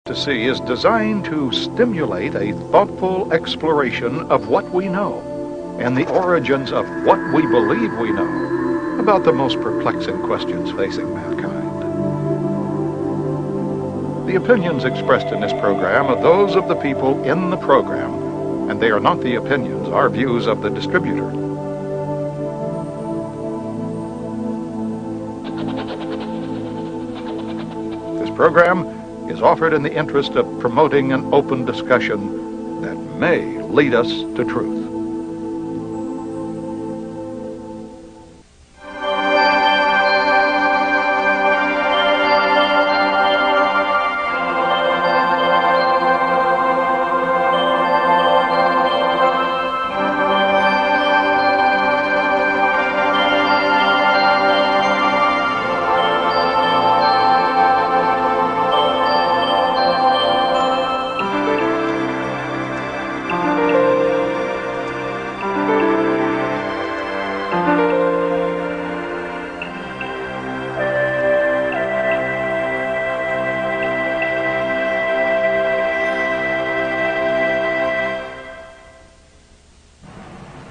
Fantasy is designed to stimulate a thoughtful exploration of what we know and the origins of what we believe we know about the most perplexing questions facing mankind. The opinions expressed in this program are those of the people in the program, and they are not the opinions or views of the distributor. This program is offered in the interest of promoting an open discussion that may lead us to truth.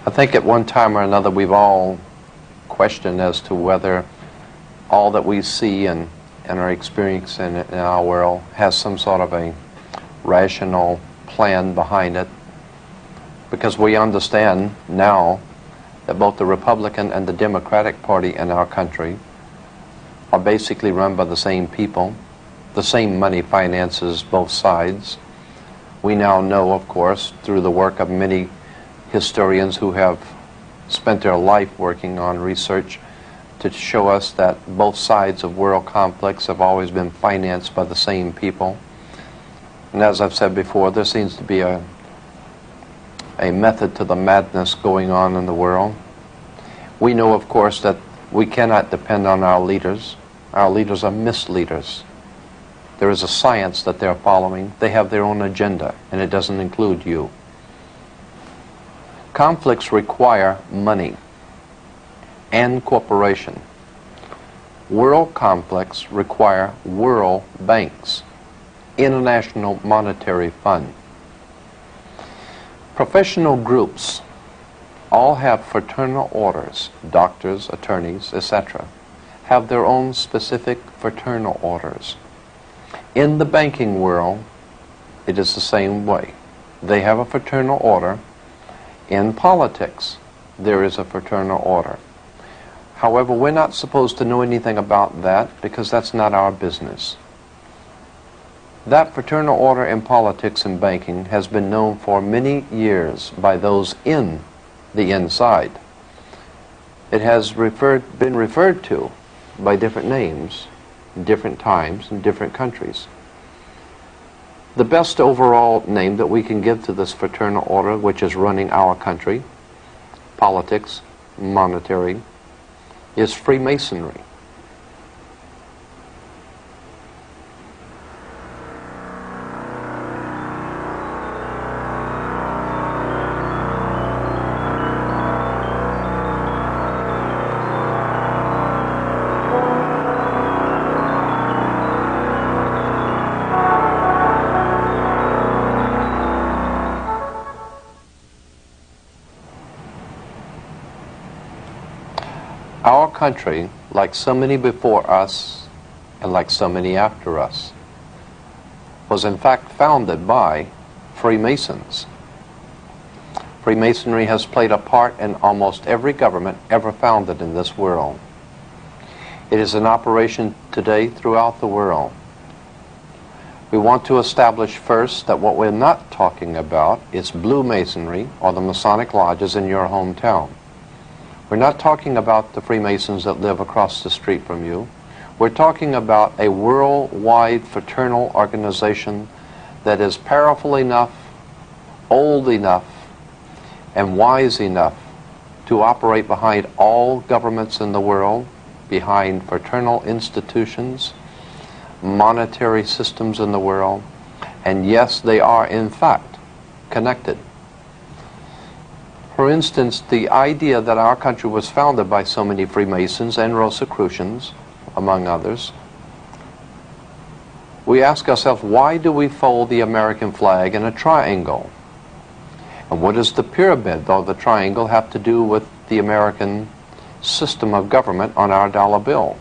I think at one time or another we've all questioned as to whether all that we see and are experiencing in our world has some sort of a rational plan behind it, because we understand now that both the Republican and the Democratic Party in our country are basically run by the same people. The same money finances both sides. We now know, of course, through the work of many historians who have spent their life working on research to show us that both sides of world conflicts have always been financed by the same people. And as I've said before, there seems to be a method to the madness going on in the world. We know, of course, that we cannot depend on our leaders. Our leaders are misleaders. There is a science that they're following. They have their own agenda, and it doesn't include you. Conflicts require money and cooperation. World conflicts require world banks, International Monetary Fund. Professional groups all have fraternal orders. Doctors, attorneys, etc. have their own specific fraternal orders. In the banking world, it is the same way. They have a fraternal order. In politics, there is a fraternal order. However, we're not supposed to know anything about that because that's not our business. That fraternal order in politics and banking has been known for many years by those in the inside. It has been referred to by different names, different times, in different countries. The best overall name that we can give to this fraternal order, which is running our country, politics, monetary, is Freemasonry. Our country, like so many before us and like so many after us, was in fact founded by Freemasons. Freemasonry has played a part in almost every government ever founded in this world. It is in operation today throughout the world. We want to establish first that what we're not talking about is Blue Masonry or the Masonic lodges in your hometown. We're not talking about the Freemasons that live across the street from you. We're talking about a worldwide fraternal organization that is powerful enough, old enough, and wise enough to operate behind all governments in the world, behind fraternal institutions, monetary systems in the world, and yes, they are in fact connected. For instance, the idea that our country was founded by so many Freemasons and Rosicrucians, among others, We ask ourselves, why do we fold the American flag in a triangle? And what does the pyramid or the triangle have to do with the American system of government on our dollar bill?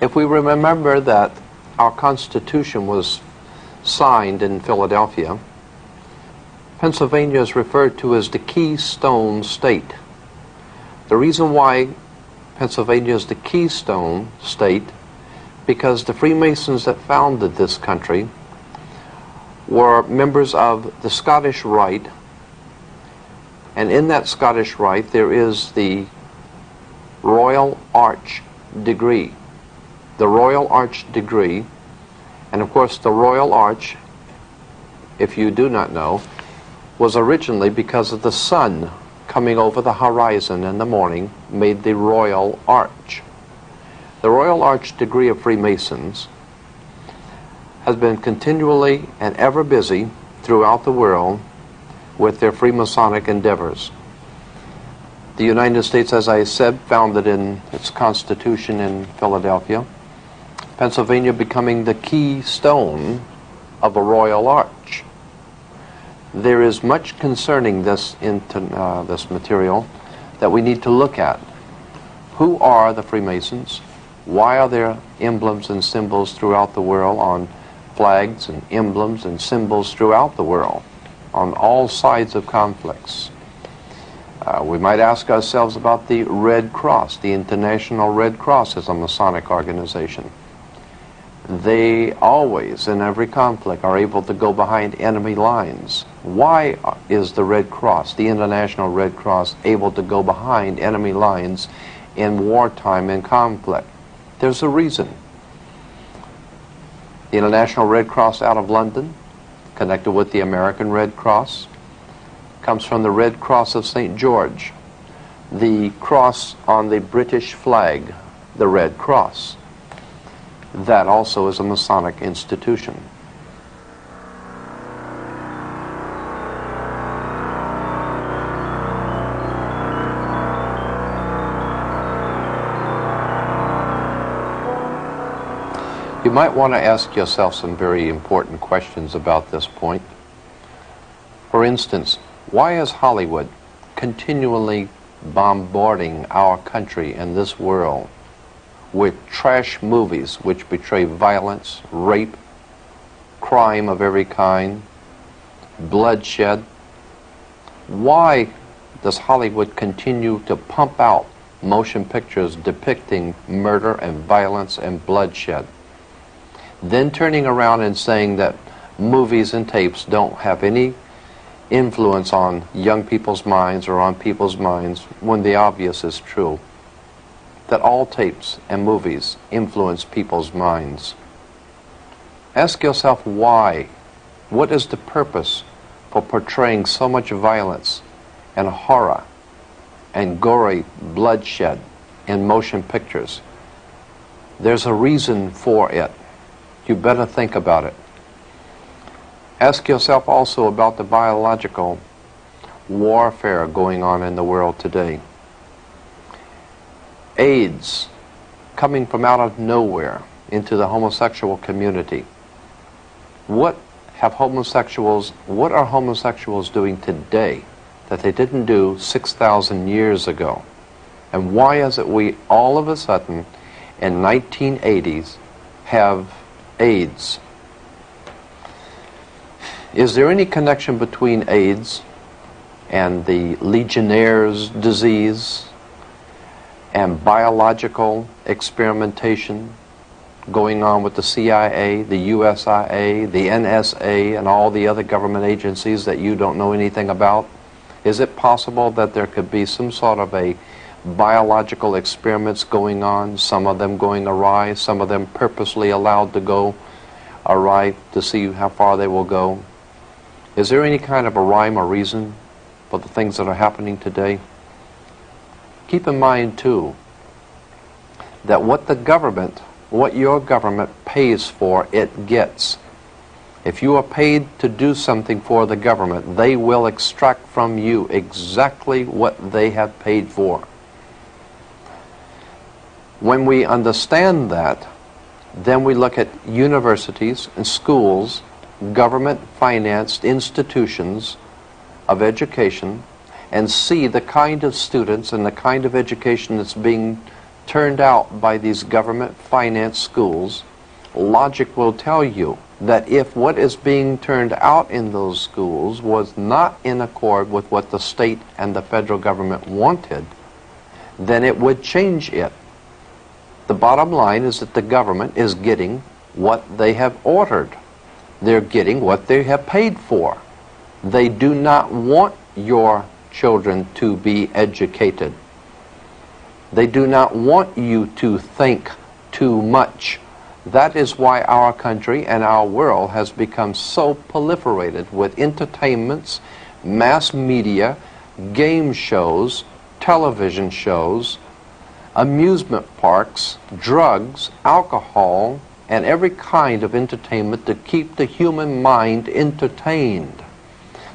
If we remember that our Constitution was signed in Philadelphia, Pennsylvania is referred to as the Keystone State. The reason why Pennsylvania is the Keystone State, because the Freemasons that founded this country were members of the Scottish Rite, and in that Scottish Rite there is the Royal Arch degree. The Royal Arch degree, and of course the Royal Arch, if you do not know, was originally because of the sun coming over the horizon in the morning made the Royal Arch. The Royal Arch degree of Freemasons has been continually and ever busy throughout the world with their Freemasonic endeavors. The United States, as I said, founded in its Constitution in Philadelphia. Pennsylvania becoming the keystone of a Royal Arch. There is much concerning this material that we need to look at. Who are the Freemasons? Why are there emblems and symbols throughout the world on flags and emblems and symbols throughout the world on all sides of conflicts? We might ask ourselves about the Red Cross. The International Red Cross is a Masonic organization. They always, in every conflict, are able to go behind enemy lines. Why is the Red Cross, the International Red Cross, able to go behind enemy lines in wartime and conflict? There's a reason. The International Red Cross out of London, connected with the American Red Cross, comes from the Red Cross of St. George, the cross on the British flag, the Red Cross. That also is a Masonic institution. You might want to ask yourself some very important questions about this point. For instance, why is Hollywood continually bombarding our country and this world with trash movies which betray violence, rape, crime of every kind, bloodshed? Why does Hollywood continue to pump out motion pictures depicting murder and violence and bloodshed, then turning around and saying that movies and tapes don't have any influence on young people's minds or on people's minds, when the obvious is true, that all tapes and movies influence people's minds? Ask yourself why. What is the purpose for portraying so much violence and horror and gory bloodshed in motion pictures? There's a reason for it. You better think about it. Ask yourself also about the biological warfare going on in the world today. AIDS coming from out of nowhere into the homosexual community. What are homosexuals doing today that they didn't do 6,000 years ago? And why is it we all of a sudden in 1980s have AIDS? Is there any connection between AIDS and the Legionnaire's disease and biological experimentation going on with the CIA, the USIA, the NSA, and all the other government agencies that you don't know anything about? Is it possible that there could be some sort of a biological experiments going on, some of them going awry, some of them purposely allowed to go awry to see how far they will go? Is there any kind of a rhyme or reason for the things that are happening today? Keep in mind, too, that what your government pays for, it gets. If you are paid to do something for the government, they will extract from you exactly what they have paid for. When we understand that, Then we look at universities and schools, government-financed institutions of education, and see the kind of students and the kind of education that's being turned out by these government-financed schools. Logic will tell you that if what is being turned out in those schools was not in accord with what the state and the federal government wanted, then it would change it. The bottom line is that the government is getting what they have ordered. They're getting what they have paid for. They do not want your children to be educated. They do not want you to think too much. That is why our country and our world has become so proliferated with entertainments, mass media, game shows, television shows, amusement parks, drugs, alcohol, and every kind of entertainment to keep the human mind entertained,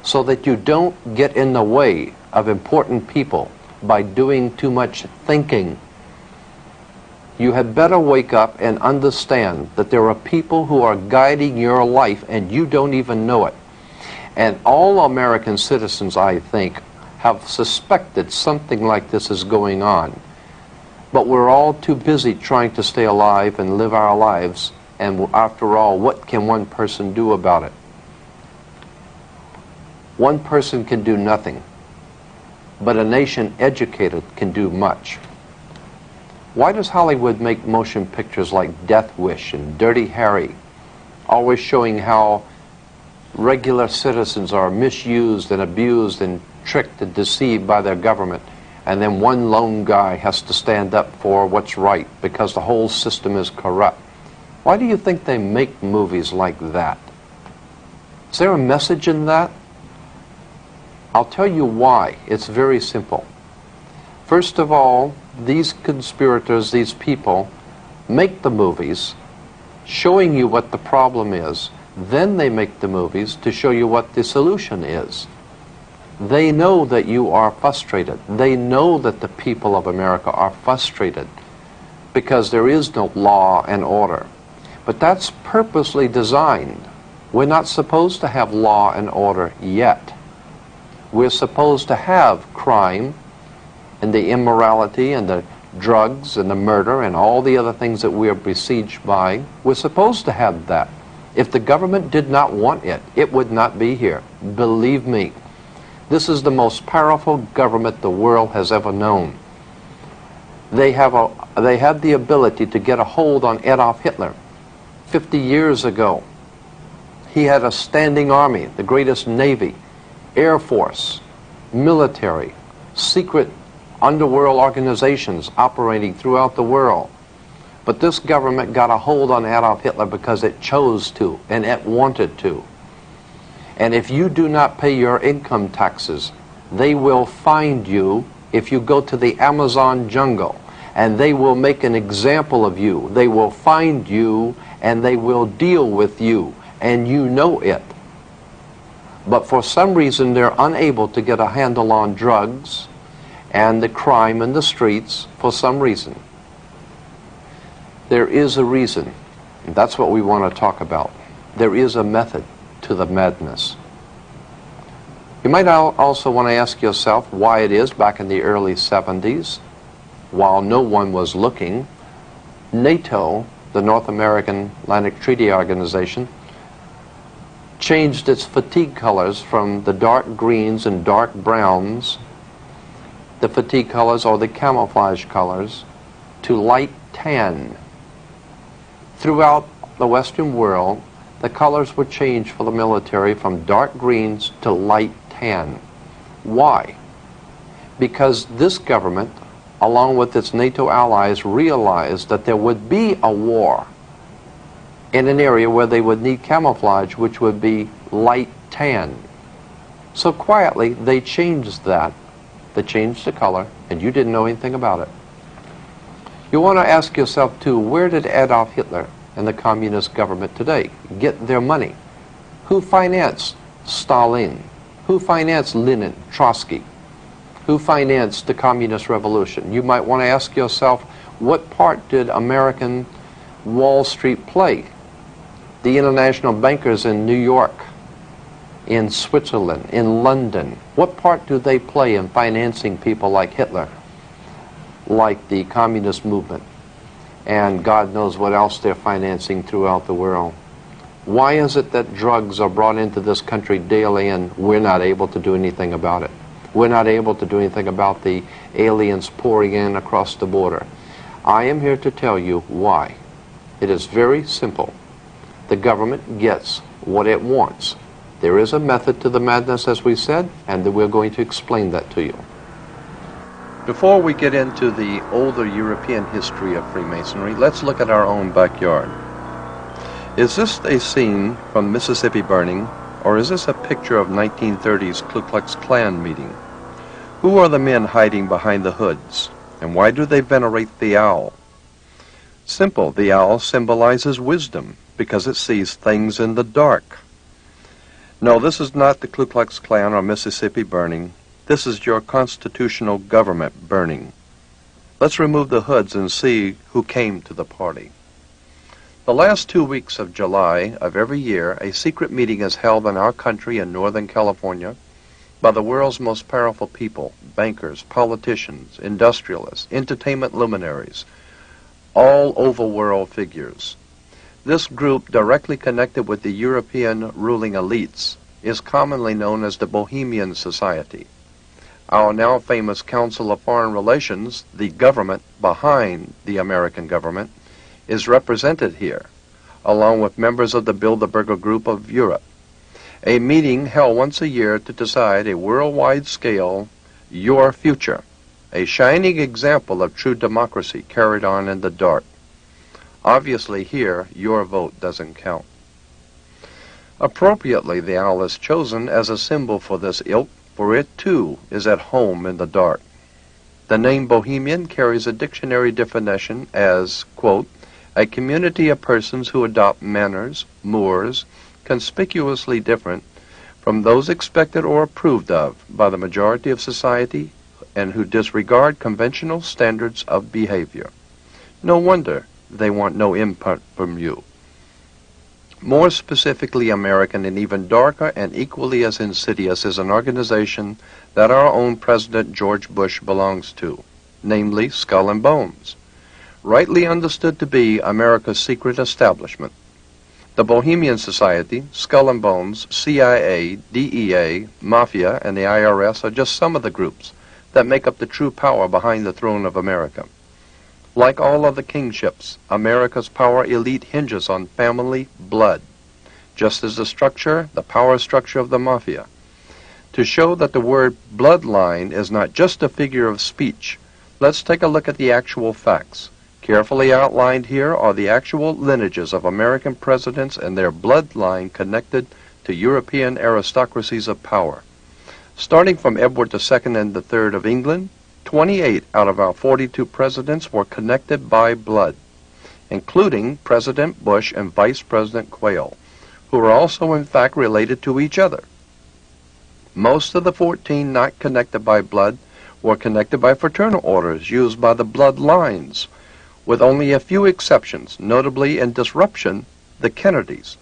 so that you don't get in the way of important people by doing too much thinking. You had better wake up and understand that there are people who are guiding your life and you don't even know it. And all American citizens, I think, have suspected something like this is going on. But we're all too busy trying to stay alive and live our lives. And after all, what can one person do about it? One person can do nothing, but a nation educated can do much. Why does Hollywood make motion pictures like Death Wish and Dirty Harry, always showing how regular citizens are misused and abused and tricked and deceived by their government, and then one lone guy has to stand up for what's right because the whole system is corrupt? Why do you think they make movies like that? Is there a message in that? I'll tell you why. It's very simple. First of all, these conspirators, these people, make the movies showing you what the problem is. Then they make the movies to show you what the solution is. They know that you are frustrated. They know that the people of America are frustrated because there is no law and order. But that's purposely designed. We're not supposed to have law and order yet. We're supposed to have crime and the immorality and the drugs and the murder and all the other things that we are besieged by. We're supposed to have that. If the government did not want it, it would not be here. Believe me. This is the most powerful government the world has ever known. They had the ability to get a hold on Adolf Hitler 50 years ago. He had a standing army, the greatest navy, air force, military, secret underworld organizations operating throughout the world. But this government got a hold on Adolf Hitler because it chose to and it wanted to. And if you do not pay your income taxes, they will find you if you go to the Amazon jungle, and they will make an example of you. They will find you and they will deal with you, and you know it. But for some reason they're unable to get a handle on drugs and the crime in the streets for some reason. There is a reason, and that's what we want to talk about. There is a method to the madness. You might also want to ask yourself why it is back in the early 70s, while no one was looking, NATO, the North American Atlantic Treaty Organization, changed its fatigue colors from the dark greens and dark browns, the fatigue colors or the camouflage colors, to light tan. Throughout the Western world, the colors were changed for the military from dark greens to light tan. Why? Because this government, along with its NATO allies, realized that there would be a war in an area where they would need camouflage, which would be light tan. So quietly, they changed that. They changed the color, and you didn't know anything about it. You want to ask yourself, too, where did Adolf Hitler and the communist government today get their money? Who financed Stalin? Who financed Lenin, Trotsky? Who financed the communist revolution? You might want to ask yourself, what part did American Wall Street play? The international bankers in New York, in Switzerland, in London, what part do they play in financing people like Hitler, like the communist movement, and God knows what else they're financing throughout the world? Why is it that drugs are brought into this country daily and we're not able to do anything about it? We're not able to do anything about the aliens pouring in across the border. I am here to tell you why. It is very simple. The government gets what it wants. There is a method to the madness, as we said, and we're going to explain that to you. Before we get into the older European history of Freemasonry, let's look at our own backyard. Is this a scene from Mississippi burning, or is this a picture of 1930s Ku Klux Klan meeting? Who are the men hiding behind the hoods, and why do they venerate the owl? Simple, the owl symbolizes wisdom because it sees things in the dark. No, this is not the Ku Klux Klan or Mississippi burning. This is your constitutional government burning. Let's remove the hoods and see who came to the party. The last 2 weeks of July of every year, a secret meeting is held in our country in Northern California by the world's most powerful people, bankers, politicians, industrialists, entertainment luminaries, all overworld figures. This group, directly connected with the European ruling elites, is commonly known as the Bohemian Society. Our now famous Council of Foreign Relations, the government behind the American government, is represented here, along with members of the Bilderberger Group of Europe. A meeting held once a year to decide a worldwide scale, your future, a shining example of true democracy carried on in the dark. Obviously here, your vote doesn't count. Appropriately, the owl is chosen as a symbol for this ilk, for it too is at home in the dark. The name Bohemian carries a dictionary definition as, quote, a community of persons who adopt manners, mores, conspicuously different from those expected or approved of by the majority of society and who disregard conventional standards of behavior. No wonder they want no input from you. More specifically American and even darker and equally as insidious is an organization that our own President George Bush belongs to, namely Skull and Bones, rightly understood to be America's secret establishment. The Bohemian Society, Skull and Bones, CIA, DEA, Mafia, and the IRS are just some of the groups that make up the true power behind the throne of America. Like all other kingships, America's power elite hinges on family blood, just as the power structure of the Mafia. To show that the word bloodline is not just a figure of speech, let's take a look at the actual facts. Carefully outlined here are the actual lineages of American presidents and their bloodline connected to European aristocracies of power. Starting from Edward II and III of England, 28 out of our 42 presidents were connected by blood, including President Bush and Vice President Quayle, who are also in fact related to each other. Most of the 14 not connected by blood were connected by fraternal orders used by the bloodlines, with only a few exceptions, notably in disruption, the Kennedys,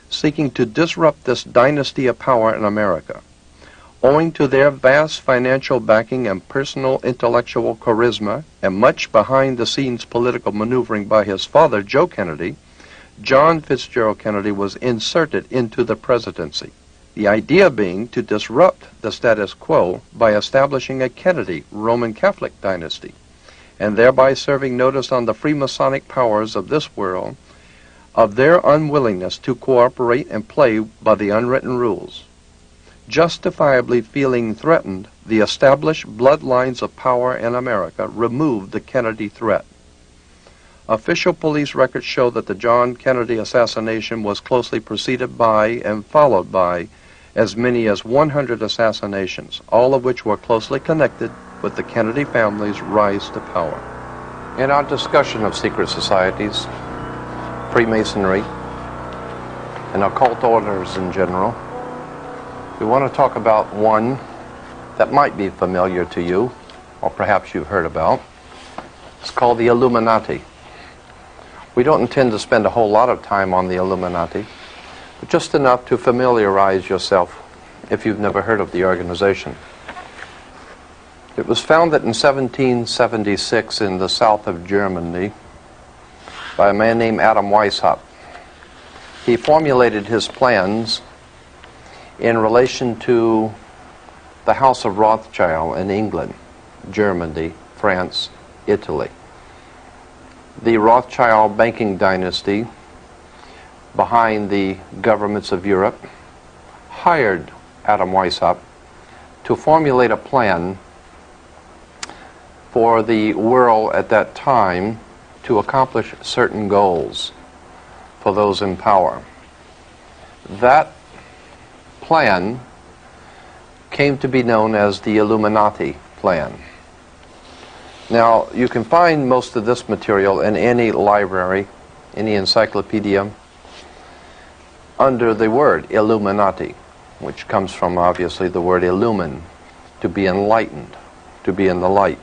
seeking to disrupt this dynasty of power in America. Owing to their vast financial backing and personal intellectual charisma, and much behind-the-scenes political maneuvering by his father, Joe Kennedy, John Fitzgerald Kennedy was inserted into the presidency. The idea being to disrupt the status quo by establishing a Kennedy Roman Catholic dynasty, and thereby serving notice on the Freemasonic powers of this world of their unwillingness to cooperate and play by the unwritten rules. Justifiably feeling threatened, the established bloodlines of power in America removed the Kennedy threat. Official police records show that the John Kennedy assassination was closely preceded by and followed by as many as 100 assassinations, all of which were closely connected with the Kennedy family's rise to power. In our discussion of secret societies, Freemasonry, and occult orders in general, we want to talk about one that might be familiar to you, or perhaps you've heard about. It's called the Illuminati. We don't intend to spend a whole lot of time on the Illuminati, but just enough to familiarize yourself if you've never heard of the organization. It was founded in 1776 in the south of Germany by a man named Adam Weishaupt. He formulated his plans in relation to the House of Rothschild in England, Germany, France, Italy. The Rothschild banking dynasty behind the governments of Europe hired Adam Weishaupt to formulate a plan for the world at that time to accomplish certain goals for those in power. That plan came to be known as the Illuminati plan. Now, you can find most of this material in any library, any encyclopedia, under the word Illuminati, which comes from, obviously, the word illumine, to be enlightened, to be in the light.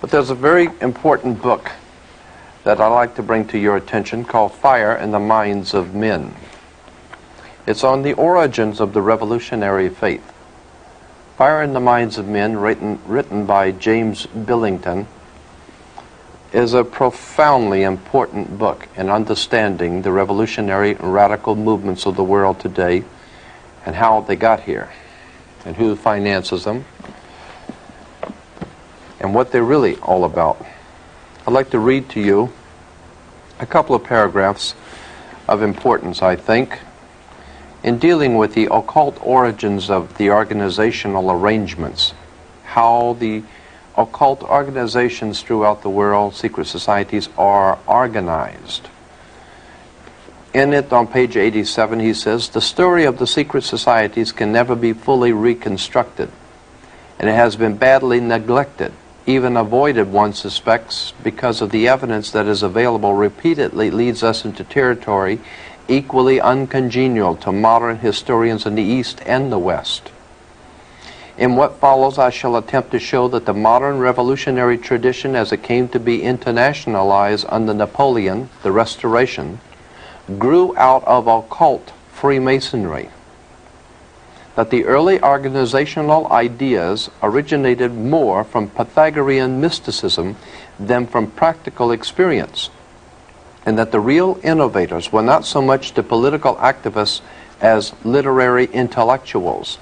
But there's a very important book that I'd like to bring to your attention called Fire in the Minds of Men. It's on the origins of the revolutionary faith. Fire in the Minds of Men, written by James Billington, is a profoundly important book in understanding the revolutionary and radical movements of the world today and how they got here and who finances them and what they're really all about. I'd like to read to you a couple of paragraphs of importance, I think, in dealing with the occult origins of the organizational arrangements, how the occult organizations throughout the world, secret societies, are organized. In it, on page 87, he says, "The story of the secret societies can never be fully reconstructed, and it has been badly neglected, even avoided, one suspects, because of the evidence that is available repeatedly leads us into territory equally uncongenial to modern historians in the East and the West. In what follows, I shall attempt to show that the modern revolutionary tradition as it came to be internationalized under Napoleon, the Restoration, grew out of occult Freemasonry, that the early organizational ideas originated more from Pythagorean mysticism than from practical experience, and that the real innovators were not so much the political activists as literary intellectuals,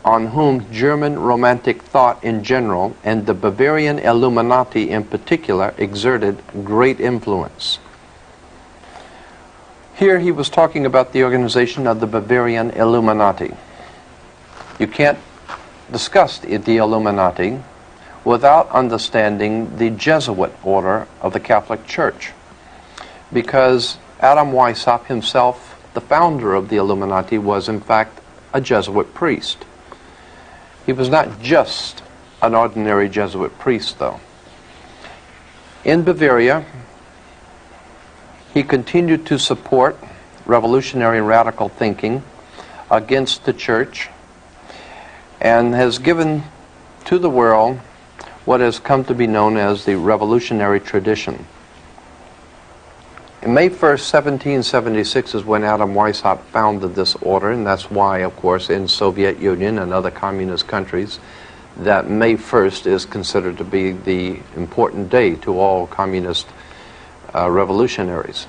on whom German Romantic thought in general and the Bavarian Illuminati in particular exerted great influence." Here he was talking about the organization of the Bavarian Illuminati. You can't discuss the Illuminati without understanding the Jesuit order of the Catholic Church, because Adam Weishaupt himself, the founder of the Illuminati, was in fact a Jesuit priest. He was not just an ordinary Jesuit priest, though. In Bavaria, he continued to support revolutionary and radical thinking against the church and has given to the world what has come to be known as the revolutionary tradition. In May 1st, 1776 is when Adam Weishaupt founded this order, and that's why, of course, in Soviet Union and other communist countries, that May 1st is considered to be the important day to all communist revolutionaries,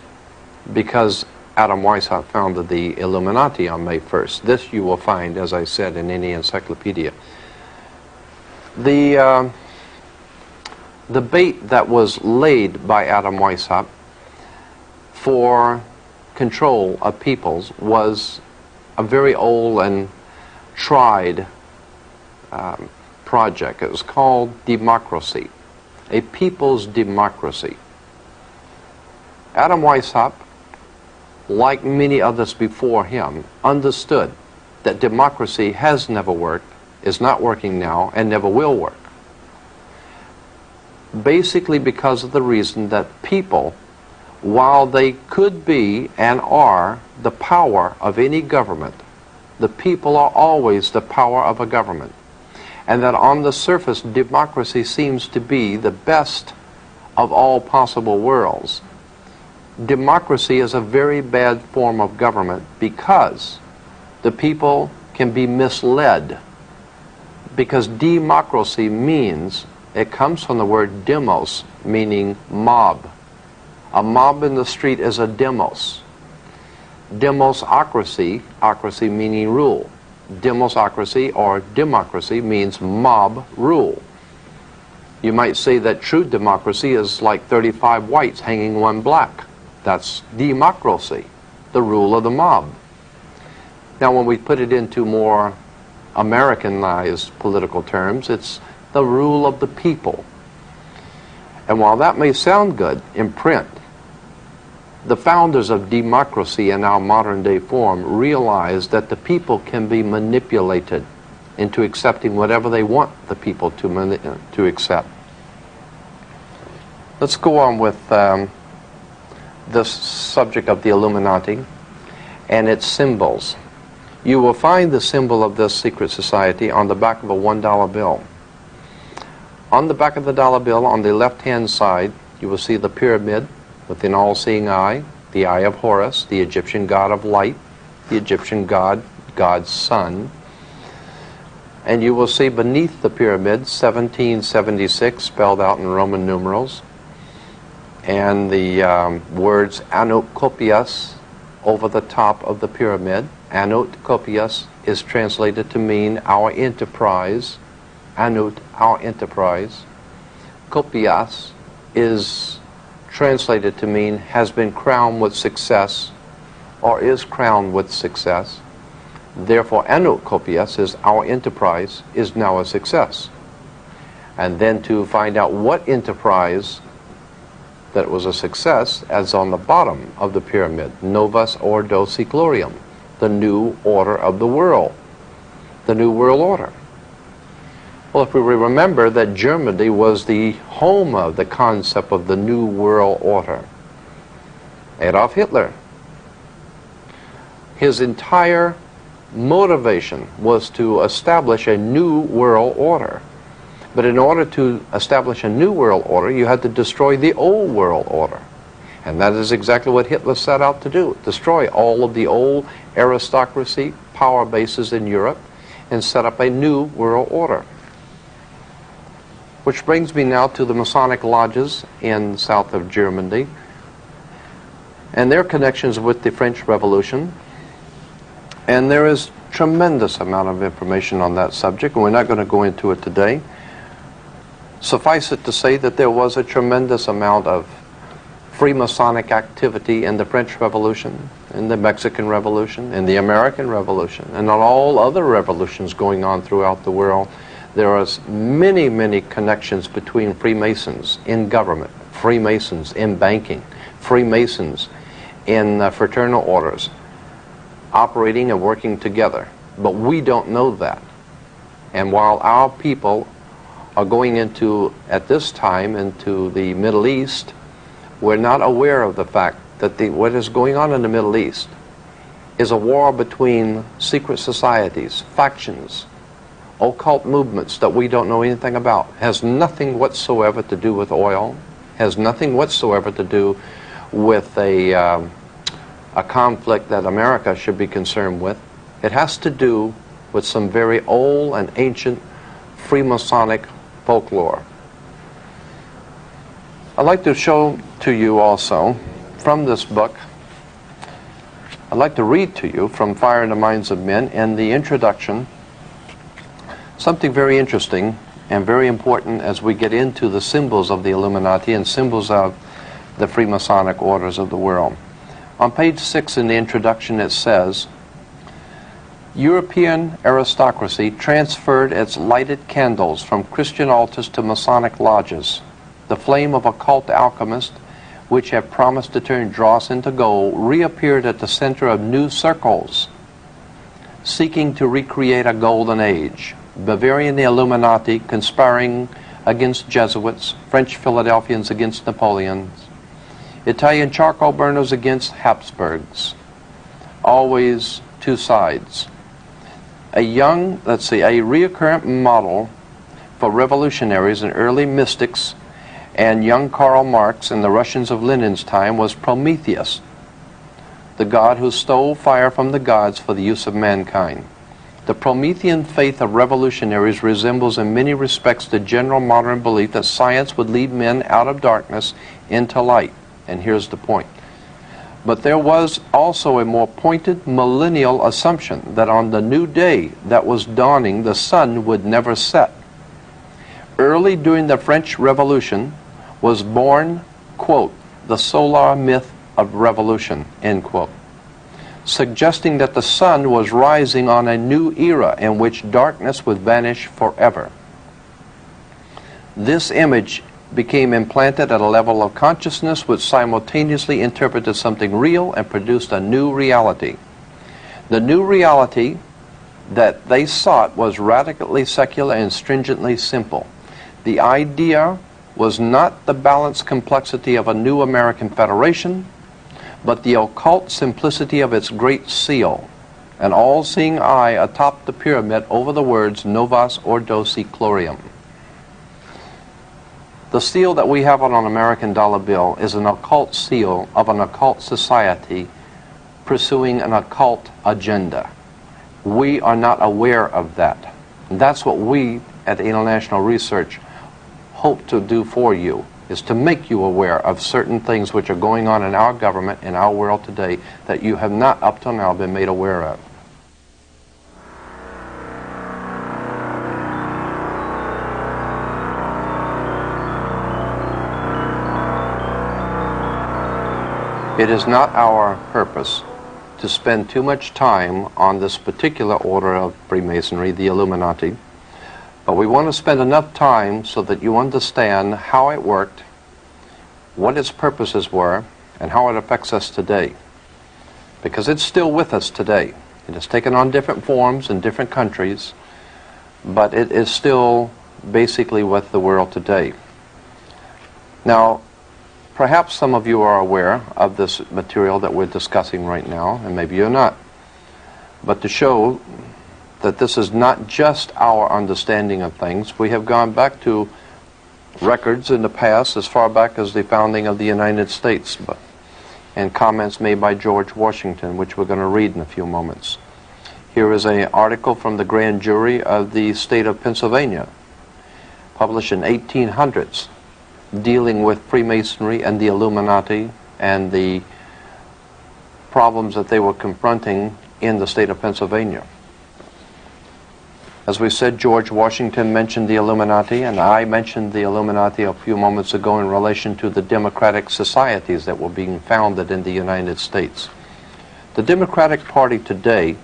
because Adam Weishaupt founded the Illuminati on May 1st. This you will find, as I said, in any encyclopedia. The bait that was laid by Adam Weishaupt for control of peoples was a very old and tried project. It was called democracy, a people's democracy. Adam Weishaupt, like many others before him, understood that democracy has never worked, is not working now, and never will work. Basically because of the reason that people, while they could be and are the power of any government, the people are always the power of a government. And that on the surface, democracy seems to be the best of all possible worlds. Democracy is a very bad form of government because the people can be misled. Because democracy means, it comes from the word demos, meaning mob. A mob in the street is a demos. Demosocracy, ocracy meaning rule. Demosocracy or democracy means mob rule. You might say that true democracy is like 35 whites hanging one black. That's democracy, the rule of the mob. Now when we put it into more Americanized political terms, it's the rule of the people. And while that may sound good in print, the founders of democracy in our modern day form realized that the people can be manipulated into accepting whatever they want the people to accept. Let's go on with this subject of the Illuminati and its symbols. You will find the symbol of this secret society on the back of a $1 bill. On the back of the dollar bill, on the left-hand side, you will see the pyramid with an all-seeing eye, the eye of Horus, the Egyptian god of light, the Egyptian god, God's son. And you will see beneath the pyramid 1776 spelled out in Roman numerals, and the words Anokopias over the top of the pyramid. Anokopias is translated to mean our enterprise. Anut, our enterprise. Kopias is translated to mean has been crowned with success or is crowned with success. Therefore, Anokopias is our enterprise is now a success. And then to find out what enterprise that was a success, as on the bottom of the pyramid, Novus Ordo Seclorum, the new order of the world, the new world order. Well, if we remember that Germany was the home of the concept of the New World Order. Adolf Hitler, his entire motivation was to establish a new world order. But in order to establish a new world order, you had to destroy the old world order. And that is exactly what Hitler set out to do, destroy all of the old aristocracy, power bases in Europe, and set up a new world order. Which brings me now to the Masonic lodges in south of Germany and their connections with the French Revolution. And there is tremendous amount of information on that subject, and we're not going to go into it today. Suffice it to say that there was a tremendous amount of Freemasonic activity in the French Revolution, in the Mexican Revolution, in the American Revolution, and on all other revolutions going on throughout the world. There are many, many connections between Freemasons in government, Freemasons in banking, Freemasons in fraternal orders, operating and working together. But we don't know that. And while our people are going into, at this time, into the Middle East, we're not aware of the fact that what is going on in the Middle East is a war between secret societies, factions, occult movements that we don't know anything about. Has nothing whatsoever to do with oil, has nothing whatsoever to do with a conflict that America should be concerned with. It has to do with some very old and ancient Freemasonic folklore. I'd like to show to you also from this book, I'd like to read to you from Fire in the Minds of Men in the introduction something very interesting and very important as we get into the symbols of the Illuminati and symbols of the Freemasonic orders of the world. On page 6 in the introduction it says, European aristocracy transferred its lighted candles from Christian altars to Masonic lodges. The flame of occult alchemists, which had promised to turn dross into gold, reappeared at the center of new circles, seeking to recreate a golden age. Bavarian Illuminati conspiring against Jesuits, French Philadelphians against Napoleons, Italian charcoal burners against Habsburgs. Always two sides. A reoccurrent model for revolutionaries and early mystics and young Karl Marx in the Russians of Lenin's time was Prometheus, the god who stole fire from the gods for the use of mankind. The Promethean faith of revolutionaries resembles in many respects the general modern belief that science would lead men out of darkness into light. And here's the point. But there was also a more pointed millennial assumption that on the new day that was dawning, the sun would never set. Early during the French Revolution was born, quote, the solar myth of revolution, end quote, suggesting that the sun was rising on a new era in which darkness would vanish forever. This image became implanted at a level of consciousness which simultaneously interpreted something real and produced a new reality. The new reality that they sought was radically secular and stringently simple. The idea was not the balanced complexity of a new American federation, but the occult simplicity of its great seal, an all-seeing eye atop the pyramid over the words Novus Ordo Seclorum. The seal that we have on an American dollar bill is an occult seal of an occult society pursuing an occult agenda. We are not aware of that. And that's what we at International Research hope to do for you, is to make you aware of certain things which are going on in our government, in our world today, that you have not up till now been made aware of. It is not our purpose to spend too much time on this particular order of Freemasonry, the Illuminati, but we want to spend enough time so that you understand how it worked, what its purposes were, and how it affects us today. Because it's still with us today. It has taken on different forms in different countries, but it is still basically with the world today. Now, perhaps some of you are aware of this material that we're discussing right now, and maybe you're not. But to show that this is not just our understanding of things, we have gone back to records in the past, as far back as the founding of the United States, and comments made by George Washington, which we're going to read in a few moments. Here is an article from the grand jury of the state of Pennsylvania, published in 1800s, dealing with Freemasonry and the Illuminati and the problems that they were confronting in the state of Pennsylvania. As we said, George Washington mentioned the Illuminati, and I mentioned the Illuminati a few moments ago in relation to the democratic societies that were being founded in the United States. The Democratic Party today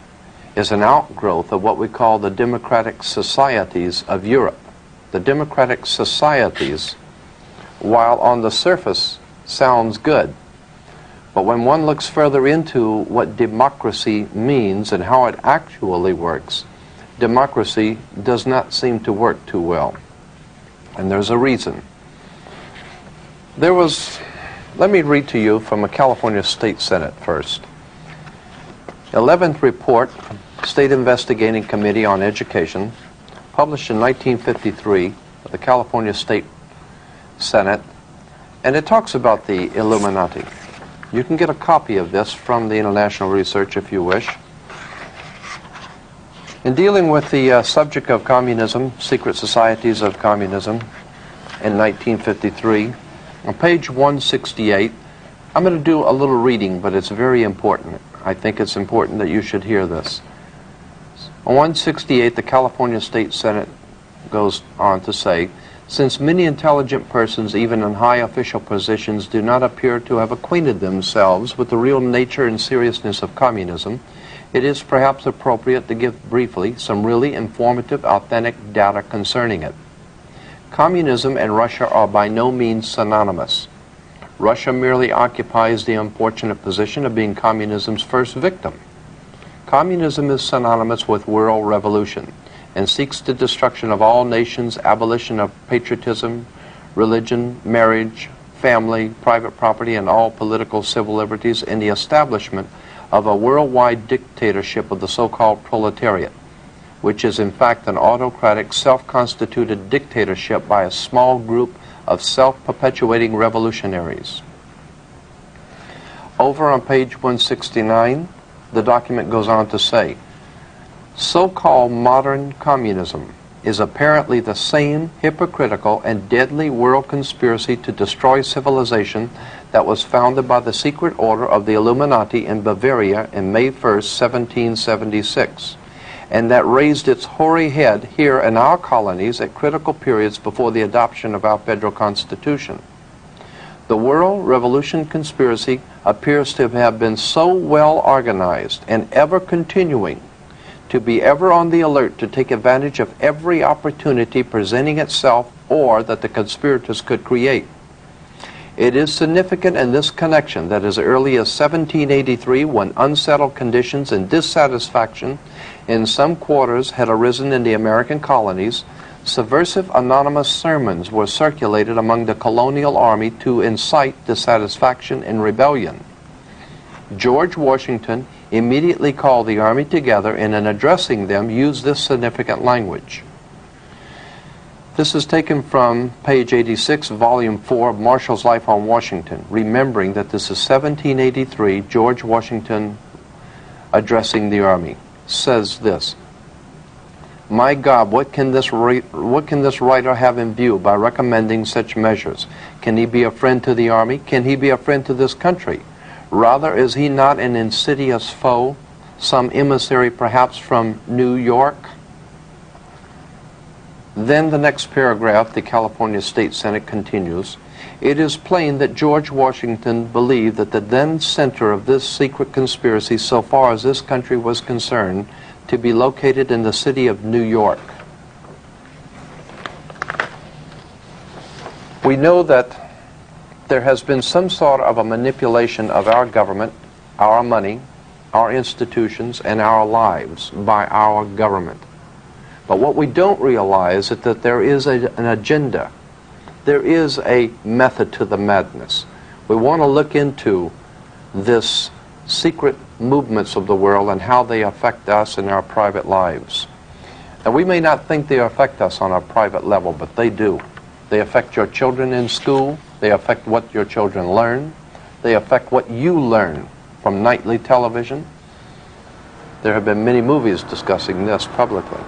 is an outgrowth of what we call the democratic societies of Europe. The democratic societies, while on the surface sounds good, but when one looks further into what democracy means and how it actually works, democracy does not seem to work too well. And there's a reason. Let me read to you from a California State Senate first. 11th report, State Investigating Committee on Education, published in 1953 by the California State Senate, and it talks about the Illuminati. You can get a copy of this from the International Research if you wish. In dealing with the subject of communism, secret societies of communism, in 1953, on page 168, I'm going to do a little reading, but it's very important. I think it's important that you should hear this. On 168, the California State Senate goes on to say, since many intelligent persons, even in high official positions, do not appear to have acquainted themselves with the real nature and seriousness of communism, it is perhaps appropriate to give briefly some really informative, authentic data concerning it. Communism and Russia are by no means synonymous. Russia merely occupies the unfortunate position of being communism's first victim. Communism is synonymous with world revolution and seeks the destruction of all nations, abolition of patriotism, religion, marriage, family, private property, and all political civil liberties, and the establishment of a worldwide dictatorship of the so-called proletariat, which is in fact an autocratic, self-constituted dictatorship by a small group of self-perpetuating revolutionaries. Over on page 169, the document goes on to say, so-called modern communism is apparently the same hypocritical and deadly world conspiracy to destroy civilization that was founded by the secret order of the Illuminati in Bavaria in May 1st, 1776, and that raised its hoary head here in our colonies at critical periods before the adoption of our federal constitution. The world revolution conspiracy appears to have been so well organized and ever continuing to be ever on the alert to take advantage of every opportunity presenting itself or that the conspirators could create. It is significant in this connection that as early as 1783, when unsettled conditions and dissatisfaction in some quarters had arisen in the American colonies, subversive anonymous sermons were circulated among the colonial army to incite dissatisfaction and rebellion. George Washington immediately called the army together and in addressing them used this significant language. This is taken from page 86, volume 4 of Marshall's Life on Washington, remembering that this is 1783, George Washington addressing the army, says this, "My God, what can this writer have in view by recommending such measures? Can he be a friend to the army? Can he be a friend to this country? Rather, is he not an insidious foe, some emissary perhaps from New York?" Then the next paragraph, the California State Senate continues, "It is plain that George Washington believed that the then center of this secret conspiracy, so far as this country was concerned, to be located in the city of New York." We know that there has been some sort of a manipulation of our government, our money, our institutions, and our lives by our government. But what we don't realize is that there is an agenda. There is a method to the madness. We want to look into this secret movements of the world and how they affect us in our private lives. Now, we may not think they affect us on a private level, but they do. They affect your children in school. They affect what your children learn. They affect what you learn from nightly television. There have been many movies discussing this publicly.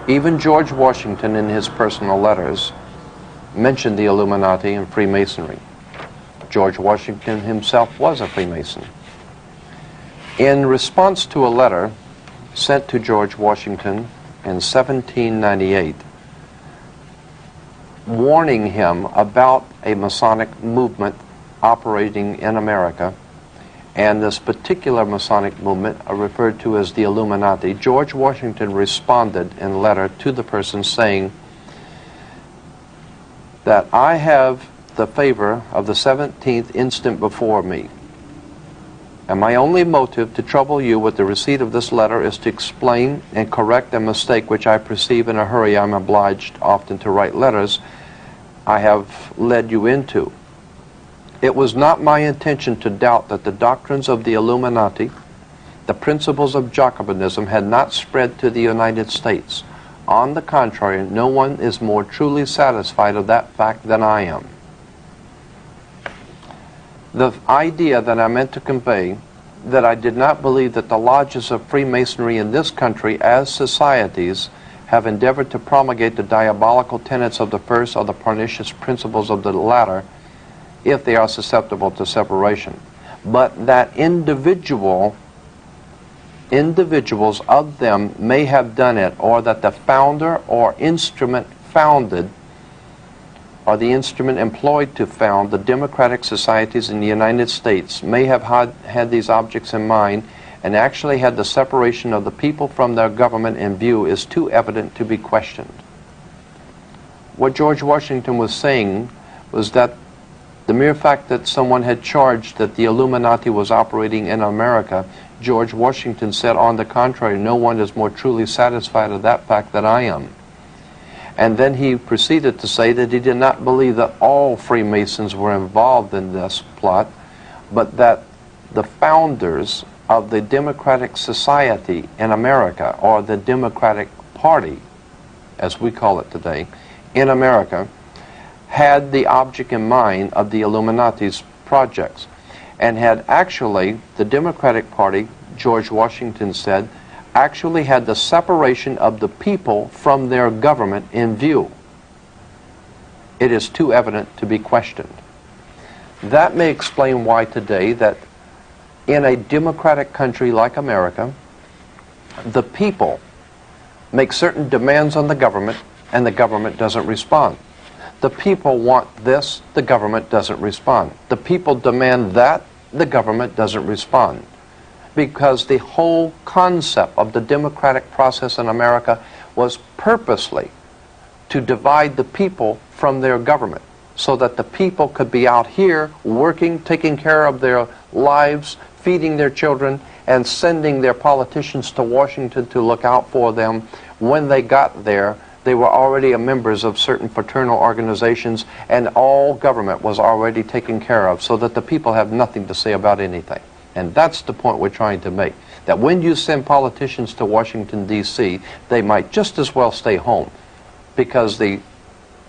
Even George Washington, in his personal letters, mentioned the Illuminati and Freemasonry. George Washington himself was a Freemason. In response to a letter sent to George Washington in 1798, warning him about a Masonic movement operating in America, and this particular Masonic movement are referred to as the Illuminati, George Washington responded in a letter to the person saying that I have the favor of the 17th instant before me, and my only motive to trouble you with the receipt of this letter is to explain and correct a mistake which I perceive in a hurry I'm obliged often to write letters I have led you into. It was not my intention to doubt that the doctrines of the Illuminati, the principles of Jacobinism, had not spread to the United States. On the contrary, no one is more truly satisfied of that fact than I am. The idea that I meant to convey, that I did not believe that the lodges of Freemasonry in this country as societies have endeavored to promulgate the diabolical tenets of the first or the pernicious principles of the latter, if they are susceptible to separation, but that individuals of them may have done it, or that the founder or instrument founded or the instrument employed to found the democratic societies in the United States may have had these objects in mind and actually had the separation of the people from their government in view is too evident to be questioned. What George Washington was saying was that the mere fact that someone had charged that the Illuminati was operating in America, George Washington said, on the contrary, no one is more truly satisfied of that fact than I am. And then he proceeded to say that he did not believe that all Freemasons were involved in this plot, but that the founders of the Democratic Society in America, or the Democratic Party, as we call it today, in America, had the object in mind of the Illuminati's projects, and had actually, the Democratic Party, George Washington said, actually had the separation of the people from their government in view. It is too evident to be questioned. That may explain why today that in a democratic country like America, the people make certain demands on the government and the government doesn't respond. The people want this, the government doesn't respond. The people demand that, the government doesn't respond. Because the whole concept of the democratic process in America was purposely to divide the people from their government, so that the people could be out here working, taking care of their lives, feeding their children, and sending their politicians to Washington to look out for them. When they got there, they were already members of certain fraternal organizations, and all government was already taken care of, so that the people have nothing to say about anything. And that's the point we're trying to make, that when you send politicians to Washington, D.C., they might just as well stay home, because the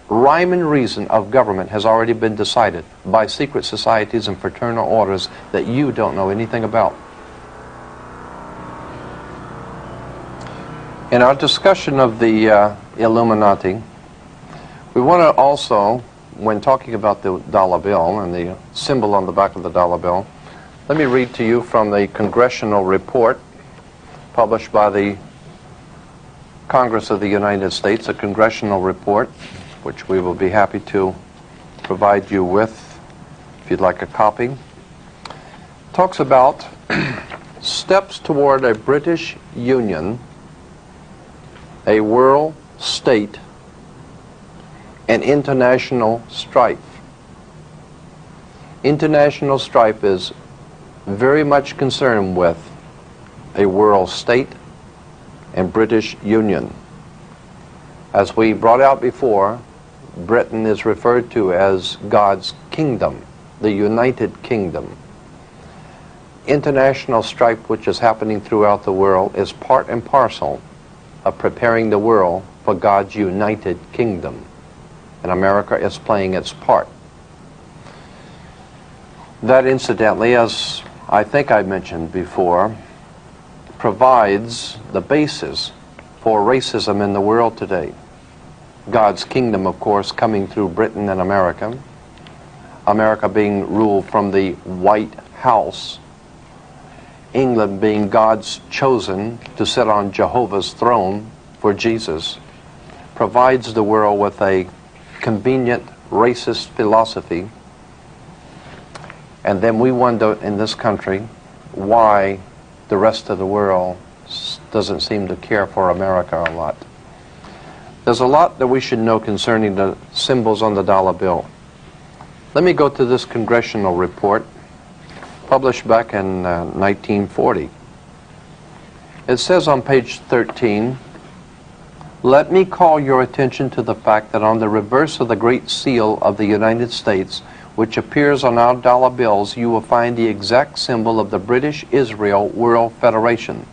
rhyme and reason of government has already been decided by secret societies and fraternal orders that you don't know anything about. In our discussion of the Illuminati, we want to also, when talking about the dollar bill and the symbol on the back of the dollar bill, let me read to you from the congressional report published by the Congress of the United States, a congressional report, which we will be happy to provide you with if you'd like a copy. It talks about steps toward a British Union, a world state, and international strife. International strife is very much concerned with a world state and British Union. As we brought out before, Britain is referred to as God's kingdom, the United Kingdom. International strife, which is happening throughout the world, is part and parcel of preparing the world for God's United Kingdom. And America is playing its part. That, incidentally, as I think I mentioned before, provides the basis for racism in the world today. God's kingdom, of course, coming through Britain and America. America being ruled from the White House. England being God's chosen to sit on Jehovah's throne for Jesus, provides the world with a convenient racist philosophy. And then we wonder in this country why the rest of the world doesn't seem to care for America a lot. There's a lot that we should know concerning the symbols on the dollar bill. Let me go to this congressional report published back in 1940. It says on page 13, "Let me call your attention to the fact that on the reverse of the Great Seal of the United States, which appears on our dollar bills, you will find the exact symbol of the British Israel World Federation.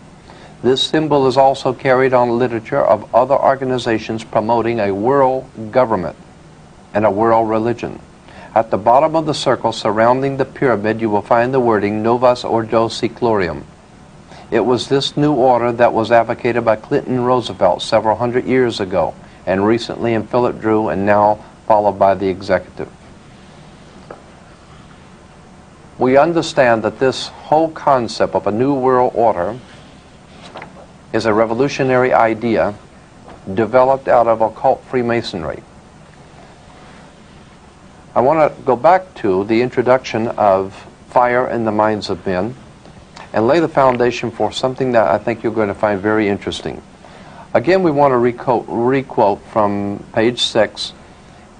This symbol is also carried on literature of other organizations promoting a world government and a world religion. At the bottom of the circle surrounding the pyramid, you will find the wording Novus Ordo Seclorum. It was this new order that was advocated by Clinton Roosevelt several hundred years ago, and recently in Philip Drew, and now followed by the executive." We understand that this whole concept of a new world order is a revolutionary idea developed out of occult Freemasonry. I want to go back to the introduction of fire in the minds of men and lay the foundation for something that I think you're going to find very interesting. Again, we want to requote from page 6.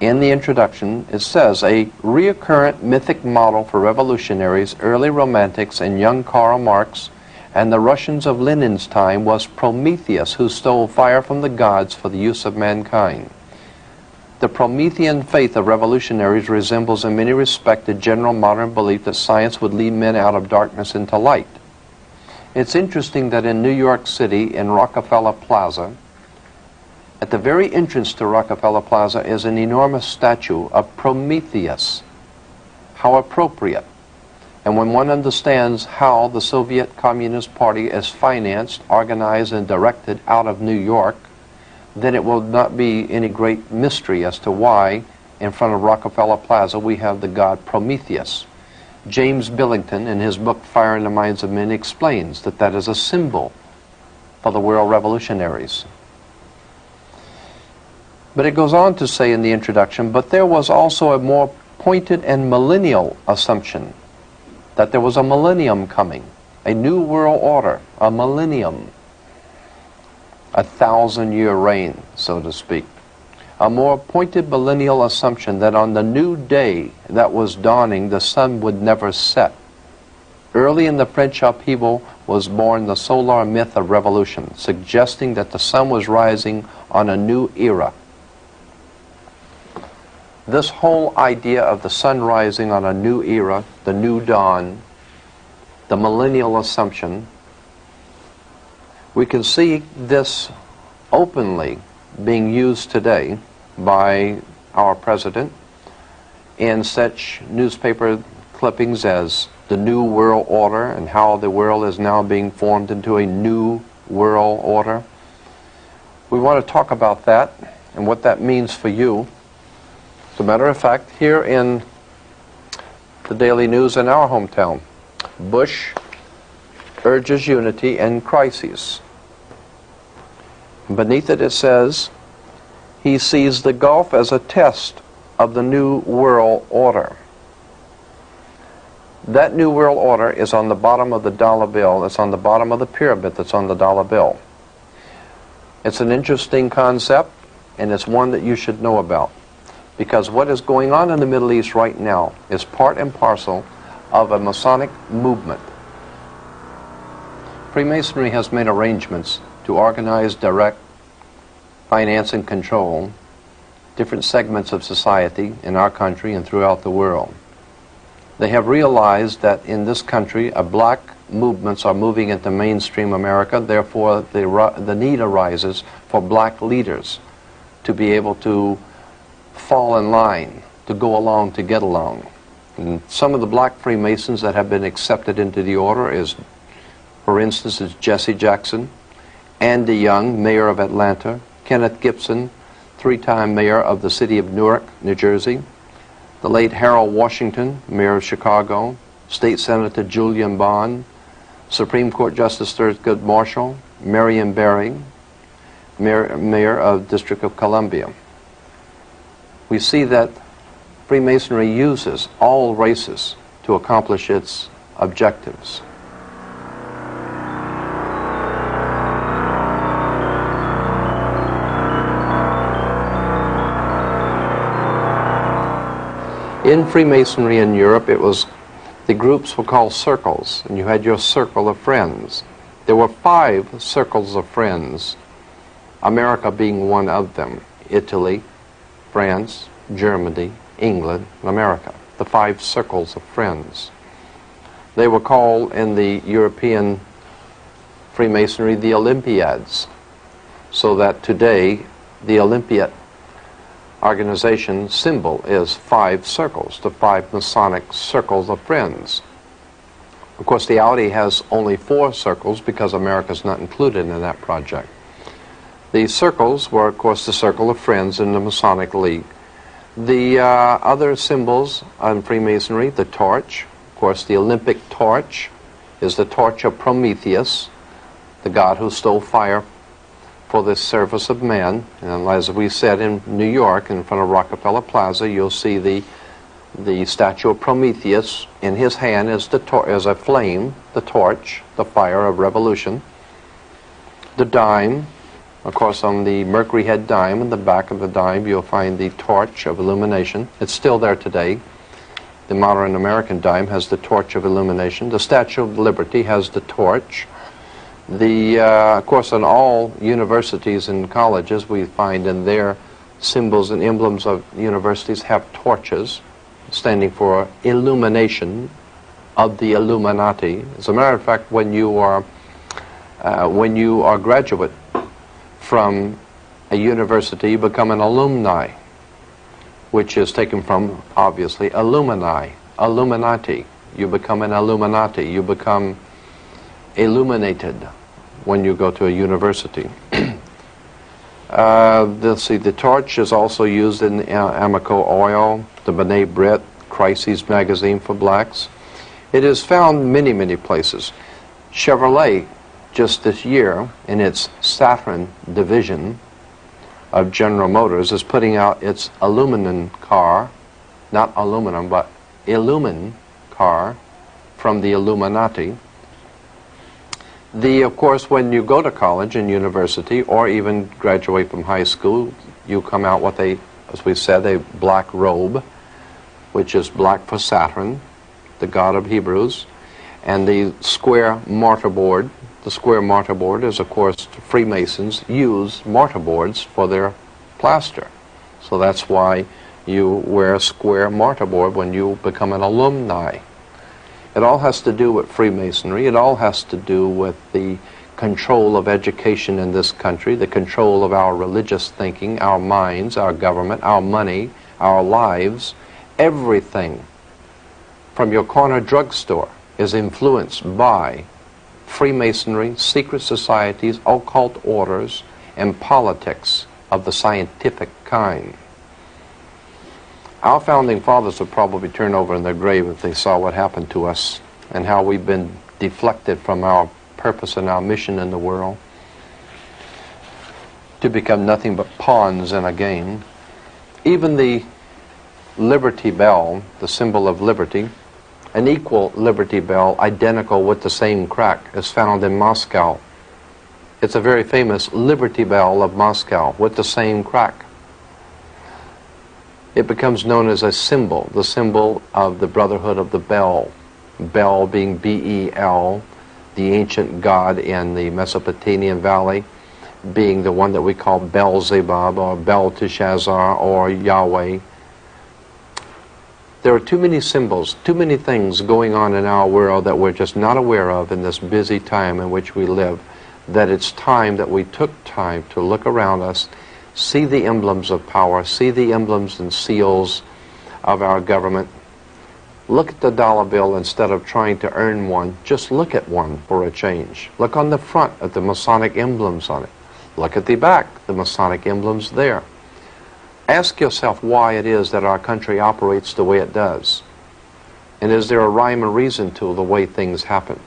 In the introduction, it says, "A reoccurrent mythic model for revolutionaries, early romantics, and young Karl Marx, and the Russians of Lenin's time was Prometheus, who stole fire from the gods for the use of mankind. The Promethean faith of revolutionaries resembles in many respects the general modern belief that science would lead men out of darkness into light." It's interesting that in New York City, in Rockefeller Plaza, At the very entrance to Rockefeller Plaza is an enormous statue of Prometheus. How appropriate. And when one understands how the Soviet Communist Party is financed, organized, and directed out of New York, then it will not be any great mystery as to why in front of Rockefeller Plaza we have the god Prometheus. James Billington, in his book Fire in the Minds of Men, explains that that is a symbol for the world revolutionaries. But it goes on to say in the introduction, but there was also a more pointed and millennial assumption that there was a millennium coming, a new world order, a millennium, a 1,000-year reign, so to speak. A more pointed millennial assumption that on the new day that was dawning, the sun would never set. Early in the French upheaval was born the solar myth of revolution, suggesting that the sun was rising on a new era. This whole idea of the sun rising on a new era, the new dawn, the millennial assumption, we can see this openly being used today by our president in such newspaper clippings as the New World Order and how the world is now being formed into a new world order. We want to talk about that and what that means for you. As a matter of fact, here in the Daily News in our hometown, Bush urges unity and crises. Beneath it, it says, he sees the Gulf as a test of the New World Order. That New World Order is on the bottom of the dollar bill. It's on the bottom of the pyramid that's on the dollar bill. It's an interesting concept, and it's one that you should know about. Because what is going on in the Middle East right now is part and parcel of a Masonic movement. Freemasonry has made arrangements to organize, direct, finance, and control different segments of society in our country and throughout the world. They have realized that in this country, black movements are moving into mainstream America, therefore the need arises for black leaders to be able to fall in line, to go along, to get along. And some of the black Freemasons that have been accepted into the order is, for instance, is Jesse Jackson, Andy Young, mayor of Atlanta, Kenneth Gibson, 3-time mayor of the city of Newark, New Jersey, the late Harold Washington, mayor of Chicago, State Senator Julian Bond, Supreme Court Justice Thurgood Marshall, Marion Barry, mayor of District of Columbia. We see that Freemasonry uses all races to accomplish its objectives. In Freemasonry in Europe, the groups were called circles, and you had your circle of friends. There were 5 circles of friends, America being one of them, Italy, France, Germany, England, and America, the 5 circles of friends. They were called in the European Freemasonry the Olympiads, so that today the Olympiad organization symbol is 5 circles, the 5 Masonic circles of friends. Of course, the Audi has only 4 circles because America is not included in that project. The circles were, of course, the circle of friends in the Masonic League. The other symbols on Freemasonry, the torch, of course, the Olympic torch is the torch of Prometheus, the god who stole fire for the service of man. And as we said in New York, in front of Rockefeller Plaza, you'll see the statue of Prometheus. In his hand is a flame, the torch, the fire of revolution. The dime, of course, on the Mercury head dime, in the back of the dime, you'll find the torch of illumination. It's still there today. The modern American dime has the torch of illumination. The Statue of Liberty has the torch. Of course, in all universities and colleges, we find in their symbols and emblems of universities have torches, standing for illumination of the Illuminati. As a matter of fact, when you are graduate from a university, you become an alumni, which is taken from, obviously, Illumini, Illuminati. You become an Illuminati. You become illuminated when you go to a university. Let's see, the torch is also used in Amoco oil, the B'nai B'rith, Crises magazine for blacks. It is found many, many places. Chevrolet, just this year, in its Saturn division of General Motors, is putting out its aluminum car, not aluminum, but Illumin car from the Illuminati. Of course, when you go to college and university, or even graduate from high school, you come out with as we said, a black robe, which is black for Saturn, the god of Hebrews, and the square mortarboard. The square mortarboard is, of course, Freemasons use mortarboards for their plaster. So that's why you wear a square mortarboard when you become an alumni. It all has to do with Freemasonry. It all has to do with the control of education in this country, the control of our religious thinking, our minds, our government, our money, our lives. Everything from your corner drugstore is influenced by Freemasonry, secret societies, occult orders, and politics of the scientific kind. Our founding fathers would probably turn over in their grave if they saw what happened to us and how we've been deflected from our purpose and our mission in the world to become nothing but pawns in a game. Even the Liberty Bell, the symbol of liberty, an equal Liberty Bell, identical with the same crack, is found in Moscow. It's a very famous Liberty Bell of Moscow with the same crack. It becomes known as a symbol, the symbol of the Brotherhood of the Bell. Bel being B-E-L, the ancient god in the Mesopotamian Valley, being the one that we call Beelzebub or Belteshazzar or Yahweh. There are too many symbols, too many things going on in our world that we're just not aware of in this busy time in which we live, that it's time that we took time to look around us, see the emblems of power, see the emblems and seals of our government. Look at the dollar bill instead of trying to earn one. Just look at one for a change. Look on the front at the Masonic emblems on it. Look at the back, the Masonic emblems there. Ask yourself why it is that our country operates the way it does. And is there a rhyme and reason to the way things happen?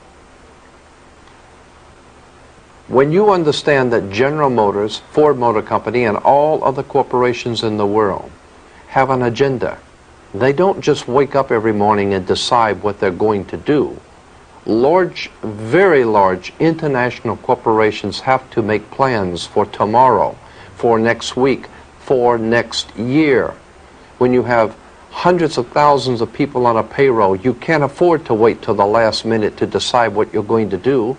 When you understand that General Motors, Ford Motor Company, and all other corporations in the world have an agenda, they don't just wake up every morning and decide what they're going to do. Large, very large international corporations have to make plans for tomorrow, for next week, for next year. When you have hundreds of thousands of people on a payroll, you can't afford to wait till the last minute to decide what you're going to do.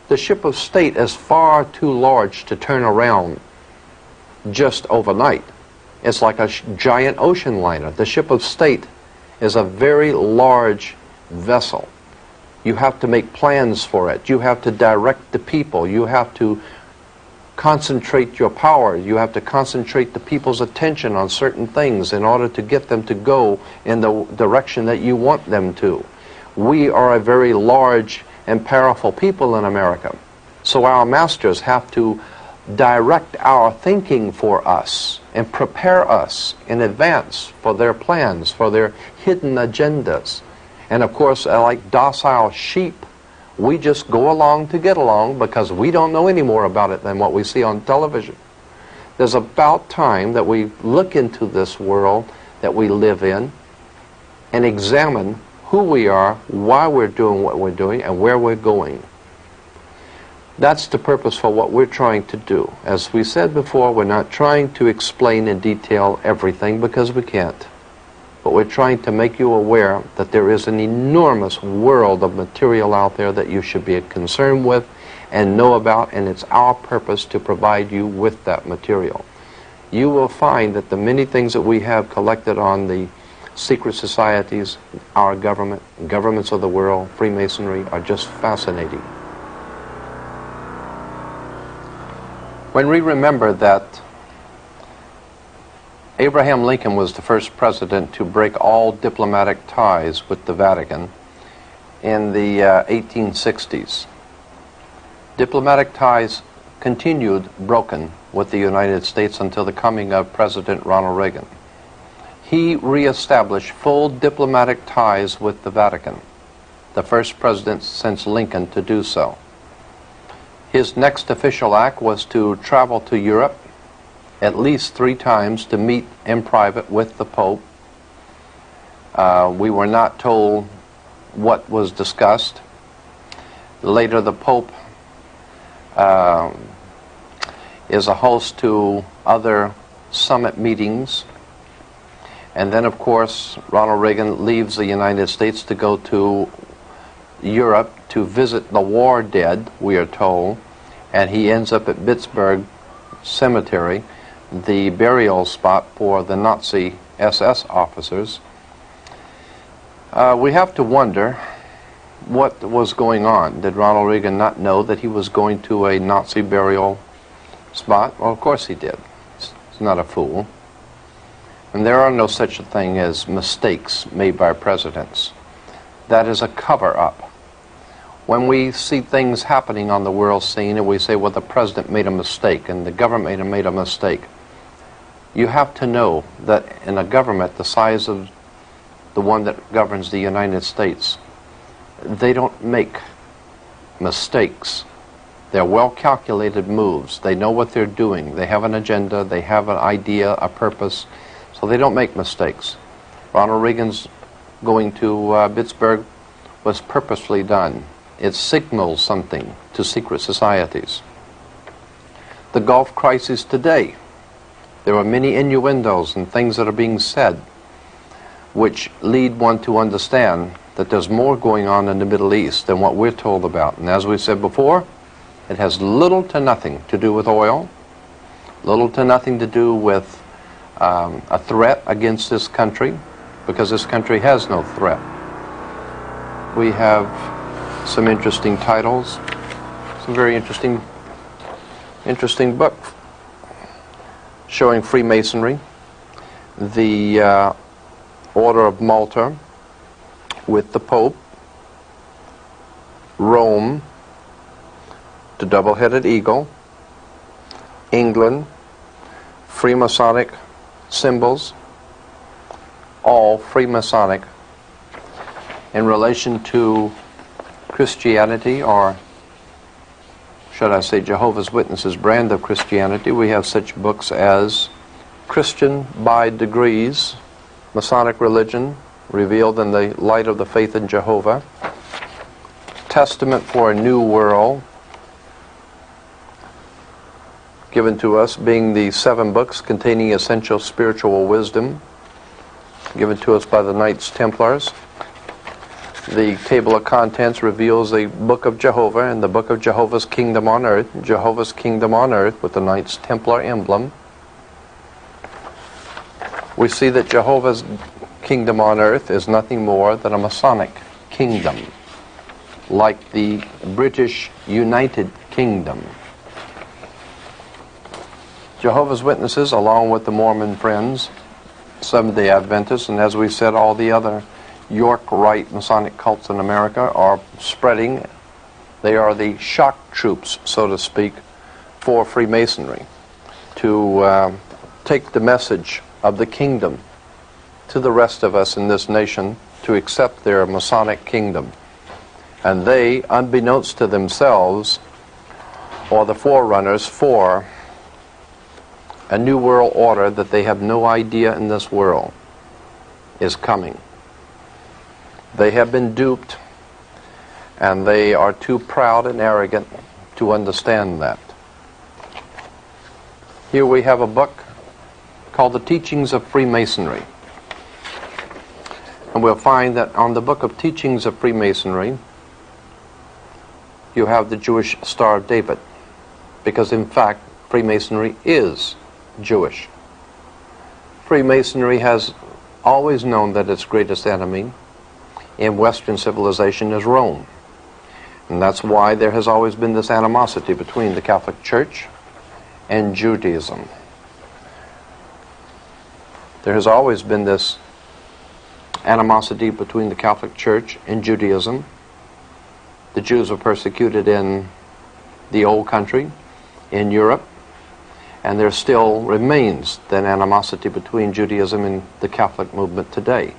The ship of state is far too large to turn around just overnight. It's like a giant ocean liner. The ship of state is a very large vessel. You have to make plans for it. You have to direct the people. You have to concentrate your power. You have to concentrate the people's attention on certain things in order to get them to go in the direction that you want them to. We are a very large and powerful people in America. So our masters have to direct our thinking for us and prepare us in advance for their plans, for their hidden agendas. And of course, like docile sheep, we just go along to get along because we don't know any more about it than what we see on television. There's about time that we look into this world that we live in and examine who we are, why we're doing what we're doing, and where we're going. That's the purpose for what we're trying to do. As we said before, we're not trying to explain in detail everything because we can't. But we're trying to make you aware that there is an enormous world of material out there that you should be concerned with and know about, and it's our purpose to provide you with that material. You will find that the many things that we have collected on the secret societies, our government, governments of the world, Freemasonry, are just fascinating. When we remember that Abraham Lincoln was the first president to break all diplomatic ties with the Vatican in the 1860s, diplomatic ties continued broken with the United States until the coming of President Ronald Reagan. He reestablished full diplomatic ties with the Vatican, the first president since Lincoln to do so. His next official act was to travel to Europe at least 3 times to meet in private with the Pope. We were not told what was discussed. Later, the Pope is a host to other summit meetings. And then, of course, Ronald Reagan leaves the United States to go to Europe to visit the war dead, we are told, and he ends up at Pittsburgh Cemetery, the burial spot for the Nazi SS officers. We have to wonder what was going on. Did Ronald Reagan not know that he was going to a Nazi burial spot? Well, of course he did. He's not a fool. And there are no such a thing as mistakes made by presidents. That is a cover-up. When we see things happening on the world scene and we say, well, the president made a mistake and the government made a mistake, you have to know that in a government the size of the one that governs the United States, they don't make mistakes. They're well-calculated moves. They know what they're doing. They have an agenda. They have an idea, a purpose. So they don't make mistakes. Ronald Reagan's going to Pittsburgh was purposely done. It signals something to secret societies. The Gulf crisis today, there are many innuendos and things that are being said which lead one to understand that there's more going on in the Middle East than what we're told about. And as we said before, it has little to nothing to do with oil, little to nothing to do with a threat against this country, because this country has no threat. We have some interesting titles, some very interesting book showing Freemasonry, the Order of Malta with the Pope, Rome, the double-headed eagle, England, Freemasonic symbols, all Freemasonic in relation to Christianity, or should I say Jehovah's Witnesses' brand of Christianity. We have such books as Christian by Degrees, Masonic Religion Revealed in the Light of the Faith in Jehovah, Testament for a New World, given to us being the 7 books containing essential spiritual wisdom, given to us by the Knights Templars. The table of contents reveals the Book of Jehovah and the Book of Jehovah's Kingdom on Earth, Jehovah's Kingdom on Earth with the Knights Templar emblem. We see that Jehovah's Kingdom on Earth is nothing more than a Masonic kingdom, like the British United Kingdom. Jehovah's Witnesses, along with the Mormon Friends, Seventh-day Adventists, and as we said, all the other York Rite Masonic cults in America are spreading. They are the shock troops, so to speak, for Freemasonry to take the message of the kingdom to the rest of us in this nation to accept their Masonic kingdom. And they, unbeknownst to themselves, are the forerunners for a new world order that they have no idea in this world is coming. They have been duped, and they are too proud and arrogant to understand that. Here we have a book called The Teachings of Freemasonry. And we'll find that on the book of Teachings of Freemasonry, you have the Jewish Star of David, because in fact, Freemasonry is Jewish. Freemasonry has always known that its greatest enemy in Western civilization is Rome. And that's why there has always been this animosity between the Catholic Church and Judaism. There has always been this animosity between the Catholic Church and Judaism. The Jews were persecuted in the Old Country, in Europe, and there still remains that animosity between Judaism and the Catholic movement today.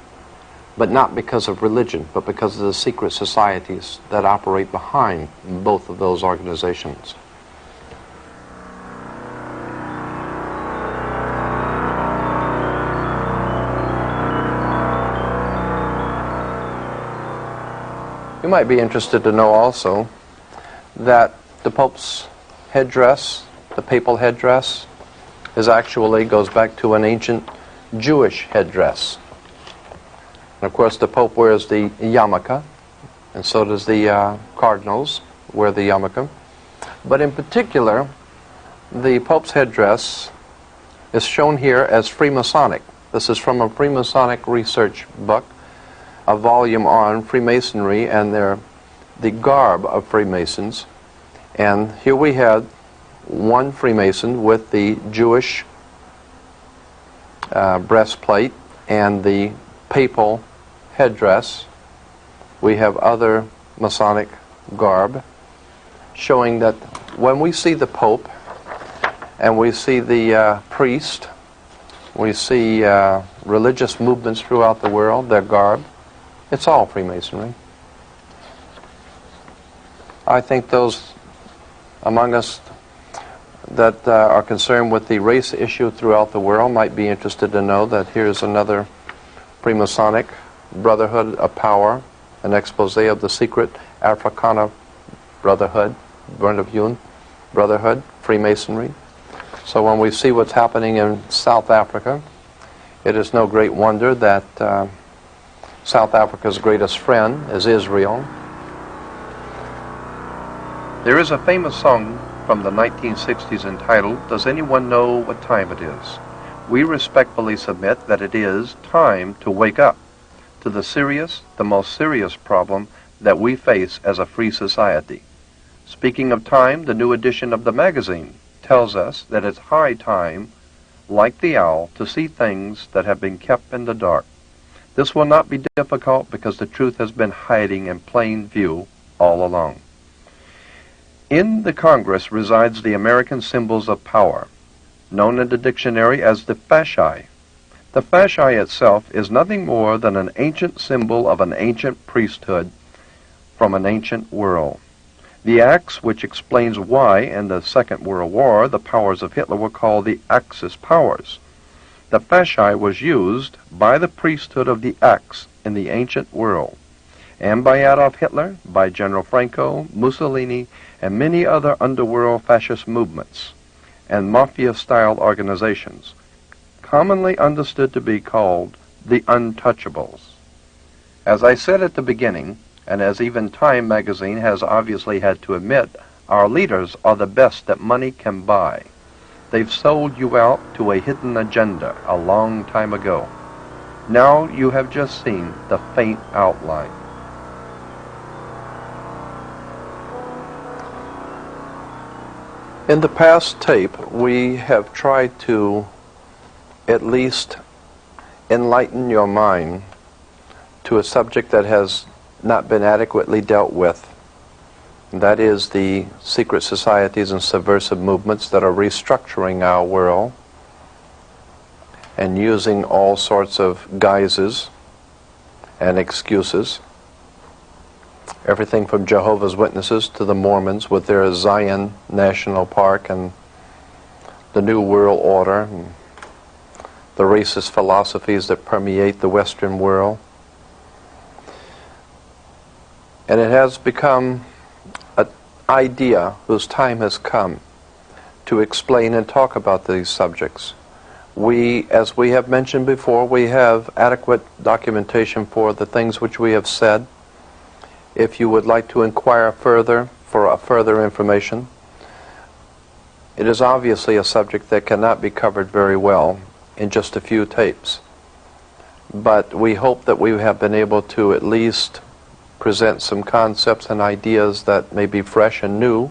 But not because of religion, but because of the secret societies that operate behind both of those organizations. You might be interested to know also that the Pope's headdress, the papal headdress, goes back to an ancient Jewish headdress. And of course the Pope wears the yarmulke, and so does the cardinals wear the yarmulke. But in particular, the Pope's headdress is shown here as Freemasonic. This is from a Freemasonic research book, a volume on Freemasonry and the garb of Freemasons. And here we had one Freemason with the Jewish breastplate and the papal headdress. We have other Masonic garb showing that when we see the Pope and we see the priest, we see religious movements throughout the world, their garb, it's all Freemasonry. I think those among us that are concerned with the race issue throughout the world might be interested to know that here's another Freemasonic Brotherhood of Power, an expose of the secret Africana Brotherhood, Brotherhood, Freemasonry. So when we see what's happening in South Africa, it is no great wonder that South Africa's greatest friend is Israel. There is a famous song from the 1960s entitled, "Does Anyone Know What Time It Is?" We respectfully submit that it is time to wake up to the most serious problem that we face as a free society. Speaking of time, the new edition of the magazine tells us that it's high time, like the owl, to see things that have been kept in the dark. This will not be difficult because the truth has been hiding in plain view all along. In the Congress resides the American symbols of power, known in the dictionary as the fasci. The fasci itself is nothing more than an ancient symbol of an ancient priesthood from an ancient world. The axe, which explains why in the Second World War the powers of Hitler were called the Axis powers. The fasci was used by the priesthood of the axe in the ancient world, and by Adolf Hitler, by General Franco, Mussolini, and many other underworld fascist movements and mafia-style organizations, commonly understood to be called the untouchables. As I said at the beginning, and as even Time magazine has obviously had to admit, our leaders are the best that money can buy. They've sold you out to a hidden agenda a long time ago. Now you have just seen the faint outline. In the past tape, we have tried to at least enlighten your mind to a subject that has not been adequately dealt with. That is the secret societies and subversive movements that are restructuring our world and using all sorts of guises and excuses. Everything from Jehovah's Witnesses to the Mormons with their Zion National Park and the New World Order and the racist philosophies that permeate the Western world. And it has become an idea whose time has come to explain and talk about these subjects. As we have mentioned before, we have adequate documentation for the things which we have said. If you would like to inquire further for further information, it is obviously a subject that cannot be covered very well in just a few tapes. But we hope that we have been able to at least present some concepts and ideas that may be fresh and new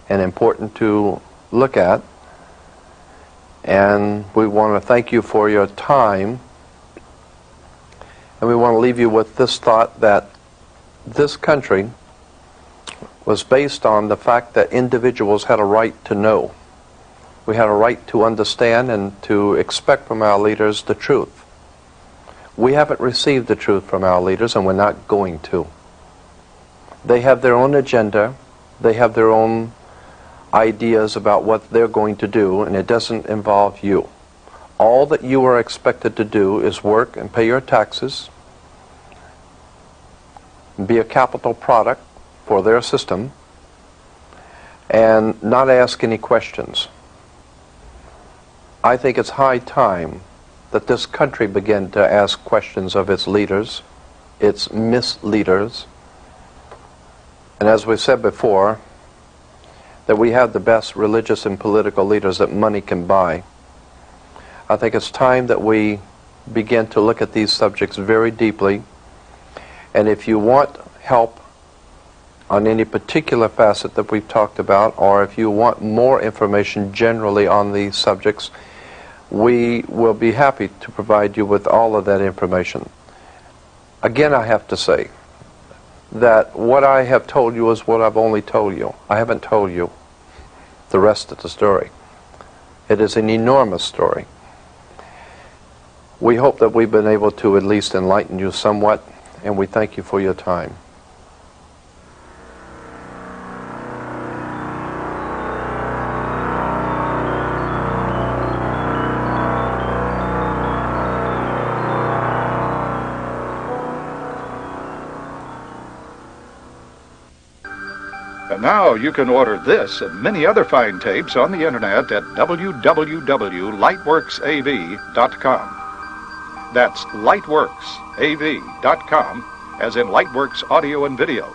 and important to look at And we want to thank you for your time. And we want to leave you with this thought that this country was based on the fact that individuals had a right to know. We had a right to understand and to expect from our leaders the truth. We haven't received the truth from our leaders, and we're not going to. They have their own agenda. They have their own ideas about what they're going to do, and it doesn't involve you. All that you are expected to do is work and pay your taxes, be a capital product for their system, and not ask any questions. I think it's high time that this country begin to ask questions of its leaders, its misleaders, and as we said before, that we have the best religious and political leaders that money can buy. I think it's time that we begin to look at these subjects very deeply, and if you want help on any particular facet that we've talked about, or if you want more information generally on these subjects, we will be happy to provide you with all of that information. Again, I have to say that what I have told you is what I've only told you. I haven't told you the rest of the story. It is an enormous story. We hope that we've been able to at least enlighten you somewhat, and we thank you for your time. And now you can order this and many other fine tapes on the internet at www.lightworksav.com. That's lightworksav.com, as in Lightworks Audio and Video.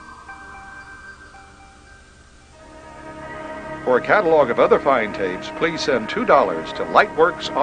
For a catalog of other fine tapes, please send $2 to Lightworks Audio.